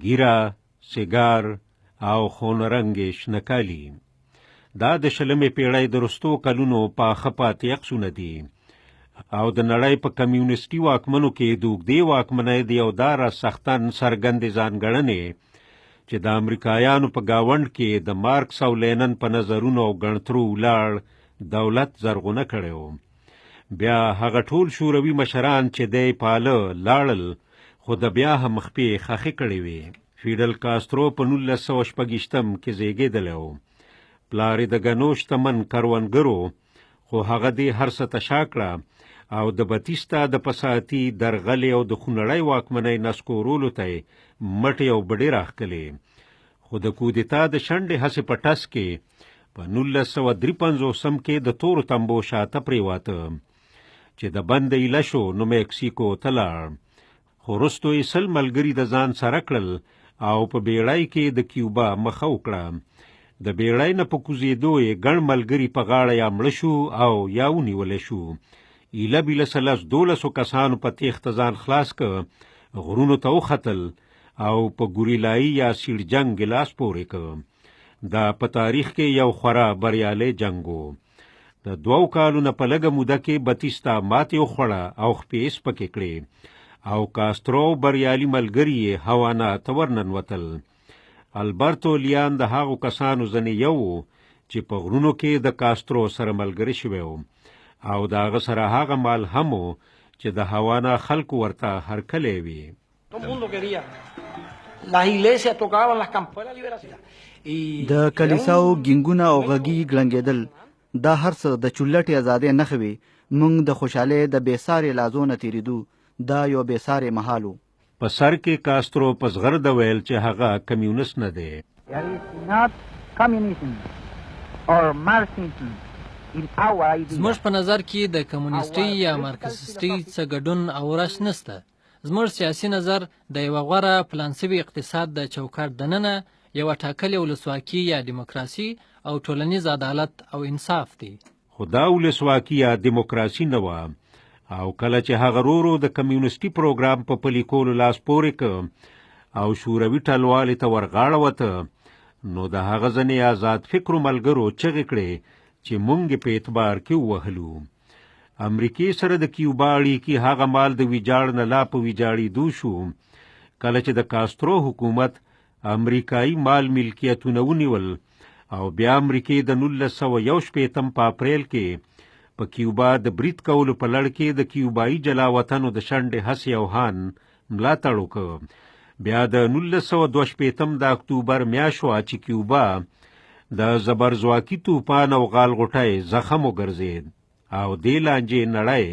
ګیره، سیګار او خونرنګې شنکالي. دا د 20مې پیړۍ د وروستو کلونو پاخه پاتې عکسونه دي او د نړۍ په کمیونستي واکمنو کې د اوږدې واکمنۍ د یو داره سختن څرګندې ځانګړنې چې د امریکایانو په ګاونډ کې د مارکس او لینن په نظرونو او ګڼترو ولاړ دولت زرغونه کړی و. بیا هغه ټول شوروي مشران چې دی پاله لاړل، خو د بیا هم خپې خښې کړې وې. فیډل کاسترو په 1926 کې زیږېدلی و. پلار یې د ګنو شتمن کروندګرو، خو هغه دې هر څه ته شا کړه او د بتیستا د فساتي درغلې او د خونړۍ واکمنۍ نسکورولو ته یې مټې او بډې راښکلې. خو د کودتا د شنډې هسې په ټس کې په 1953 کې د تورو تمبو شاته پرېواته چې د بند ایله شو نو مکسیکو ته لاړ. خو وروستو یې 100 ملګري د ځان سره کړل او په بیړۍ کې د کیوبا مخه وکړه. د بیړۍ نه په کوزېدو یې ګڼ ملګري په غاړه یا مړه شو او یا ونیولی شو. ایله بیله 12 کسانو په تیښته ځان خلاص که، غرونو ته وختل او په ګوریلایي یا سیړ جنګ ګلاس پورې که. دا په تاریخ کې یو خورا بریالی جنګ و. د 2 کالو نه په لږه موده کې بتیستا ماتې وخوړه او خپې سپکې کړې او کاسترو بریالي ملګري یې هوانا ته ورننوتل. البرتو لیان د هغو کسانو ځنې یو و چې په غرونو کې د کاسترو سره ملګری شوی و او د هغه سره هغه مال هم و چې د هوانا خلکو ورته هرکلی وي. د کلیساو ګینګونه او غږی ګړنګېدل دا هر څه د چولټې ازادۍ نښه وي. موږ د خوشحالۍ د بېسارې لازو نه تېرېدو. دا یو بېسارې مهال و. په سر کې کاسترو په زغرده ویل چې هغه کمیونست نه دی. زموږ په نظر کې د کمونیستي یا مارکسیستي څه ګډون او رش نسته. زموږ سیاسي نظر د یوه غوره پلان سوي اقتصاد د چوکاټ دننه یوه ټاکلې ولسواکي یا دیموکراسي او ټولنیز عدالت او انصاف دی. خو دا ولسواکي یا دیموکراسي نه وه او کله چې هغه ورو د کمیونستي پروګرام په پلي کولو لاس پورې که او شوروي ټلوالې ته ورغاړه وته، نو د هغه ځنې آزاد فکرو ملګرو چغې کړې چې مونږ په اعتبار کې ووهلو. امریکې سره د کیوبا اړیکې هغه مال د ویجاړ نه لا په ویجاړېدو شو کله چې د کاسترو حکومت امریکایي مال ملکیتونه ونیول او بیا امریکې د 1961 په اپریل کې په کیوبا د برید کولو په لړ کې د کیوبایي جلا وطنو د شنډې هسې او هان ملاتړ وکړ. بیا د 1962 د اکتوبر میاشت وه چې کیوبا د زبرځواکي توپان او غالغوټۍ زخم وګرځېد او دې لانجې نړۍ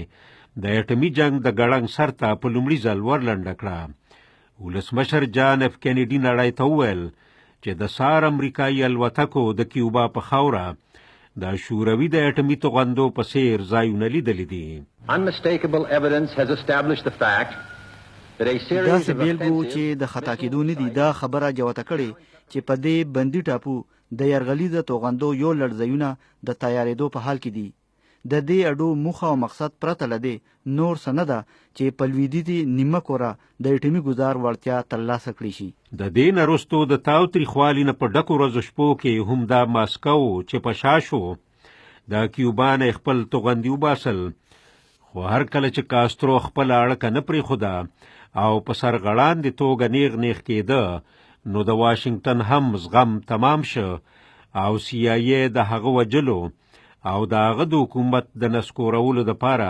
د اټمي جنګ د ګړنګ سر ته په لومړي ځل ورلنډه کړه. ولسمشر جان اف کینیډي نړۍ ته وویل چې د سار امریکایي الوتکو د کیوبا په خاوره د شوروي د اټمي توغندو په څیر ځایونه لیدلي دي. داسې بیلګو چې د خطا کېدو نه دي دا خبره جوته کړې چې په دې بندي ټاپو د یرغلیزه توغندو یو لړ ځایونه د تیارېدو په حال کې دي. د دې اډو موخه او مقصد پرته له دې نور څه نه ده چې په لویدیځي نیمه کوره د اټمي ګزار وړتیا ترلاسه کړی شي. د دې نه وروستو د تاوتریخوالي نه په ډکو ورځو شپو کې هم دا ماسکو چې په شا شو د کیوبا نه خپل توغندي وباسل. خو هر کله چې کاسترو خپله اړکه نه پرېښوده او په سرغړاندې توګه نیغ نیغ کېده، نو د واشنگټن هم زغم تمام شه او CIA د هغه وجلو او د هغه د حکومت د نسکورولو دپاره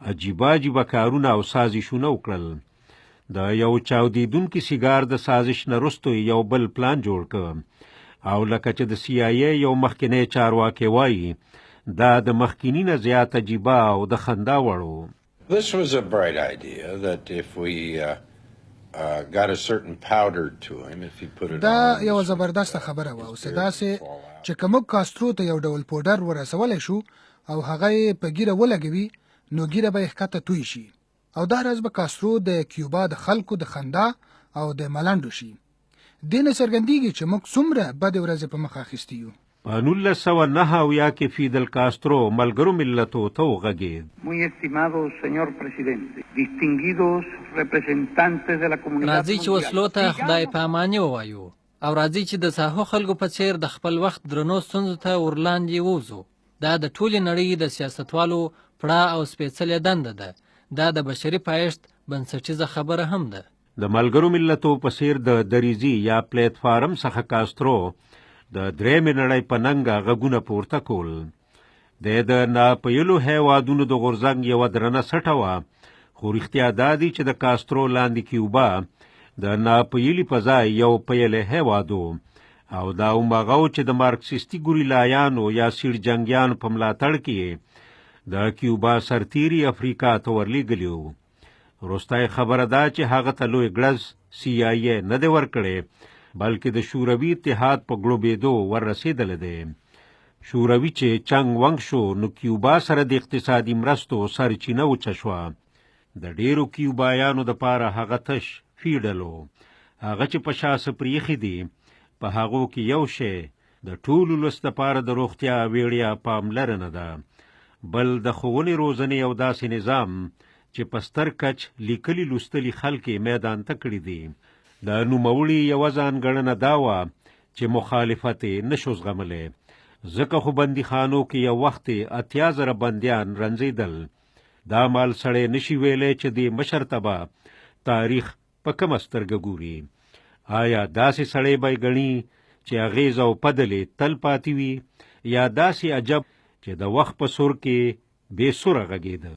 عجیبه عجیبه کارونه او سازشونه وکړل. د یو چاودیدونکي سیګار د سازش نه وروستو یو بل پلان جوړ که او لکه چې د CIA یو مخکینی چارواکی وایي دا د مخکیني نه زیات عجیبه او د خندا وړ و. This was a bright idea that if we got a certain powder to him, if he put it on. دا یو زبردست خبره وه او داسې چې که موږ کاسترو ته یو ډول پوډر ورسولی شو او هغه یې په ګیره ولګوي نو ګیره به یې ښکته توی شي او دا راز به کاسترو د کیوبا د خلکو د خندا او د ملنډو شي. دې نه څرګندېږي چې موږ څومره بدې ورځې په مخ اخیستي یو. په 1909 کې فیدل کاسترو ملګرو ملتو ته وغږېد. Muy estimado señor presidente, distinguidos representantes de la comunidad راځي چې وسلو ته خدای په اماني ووایو او راځي چې د ساحو خلکو په څیر د خپل وخت درنو ستونزو ته ورلاندې ووځو. دا د ټولې نړۍ د سیاستوالو پړه او سپېڅلې دنده ده. دا د بشري پایښت بنسټیزه خبره هم ده. د ملګرو ملتو په څیر د دریزي یا پلیټ فارم څخه کاسترو د درېمې نړۍ په ننګه غږونه پورته کول. د ناپیلو هیوادونو د غورځنګ یوه درنه سټه وه، خو رښتیا دا دی چې د کاسترو لاندې کیوبا د ناپیلي په ځای یو پیلی هیواد و، او دا هماغه و چې د مارکسیستي ګوریلایانو یا سیړ جنګیانو په ملاتړ کې د کیوبا سرتیري افریقا ته ورلیږلي وو. وروستی خبره دا چې هغه ته لوی ګړز CIA نه دی ورکړی، بلکې د شوروي اتحاد په ګړوبېدو وررسېدلی دی. شوروي چې چنګ ونګ شو، نو کیوبا سره د اقتصادي مرستو سرچینه وچه شوه. د ډېرو کیوبایانو دپاره هغه تش فیډل و. هغه چې په شا څه پرېښي دي، په هغو کې یو شی د ټولو لوس دپاره د روغتیا ویړیا پاملرنه ده، بل د ښوونې روزنې یو داسې نظام چې په ستر کچ لیکلي لوستلي خلک یې میدان ته کړي دي. د نوموړي یوه ځانګړنه دا وه چې مخالفت یې نشو زغملی، ځکه خو بندیخانو کې یو وخت 80,000 بندیان رنځېدل. دا مال سړی نشي ویلی چې د مشر ته به تاریخ په کومه سترګه ګوري. آیا داسې سړی به یې ګڼي چې اغېز او پدلې تل پاتې وي، یا داسې عجب چې د وخت په سور کې بې سوره غږېده؟